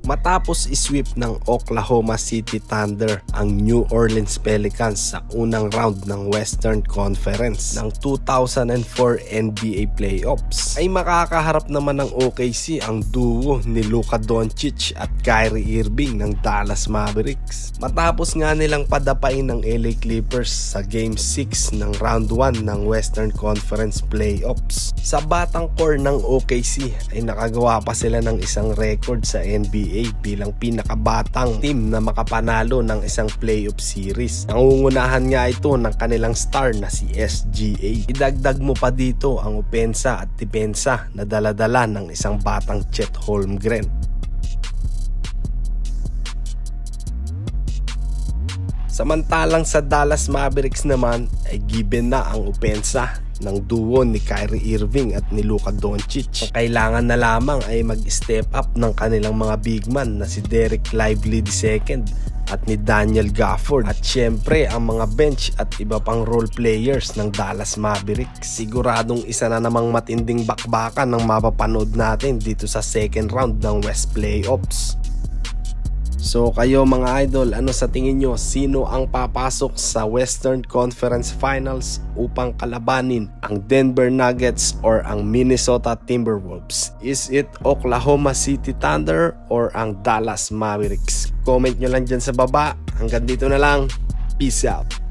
Matapos isweep ng Oklahoma City Thunder ang New Orleans Pelicans sa unang round ng Western Conference ng 2004 NBA Playoffs, ay makakaharap naman ng OKC ang duo ni Luka Doncic at Kyrie Irving ng Dallas Mavericks. Matapos nga nilang padapain ng LA Clippers sa Game 6 ng Round 1 ng Western Conference Playoffs, sa batang core ng OKC ay nakagawa pa sila ng isang record sa NBA bilang pinakabatang team na makapanalo ng isang playoff series. Nangungunahan nga ito ng kanilang star na si SGA. Idagdag mo pa dito ang opensa at depensa na daladala ng isang batang Chet Holmgren. Samantalang sa Dallas Mavericks naman ay given na ang opensa ng duo ni Kyrie Irving at ni Luka Doncic. Ang kailangan na lamang ay mag-step up ng kanilang mga big man na si Derek Lively II at ni Daniel Gafford, at syempre ang mga bench at iba pang role players ng Dallas Mavericks. Siguradong isa na namang matinding bakbakan ang mapapanood natin dito sa second round ng West Playoffs. So kayo mga idol, ano sa tingin nyo? Sino ang papasok sa Western Conference Finals upang kalabanin ang Denver Nuggets or ang Minnesota Timberwolves? Is it Oklahoma City Thunder or ang Dallas Mavericks? Comment nyo lang dyan sa baba. Hanggang dito na lang. Peace out.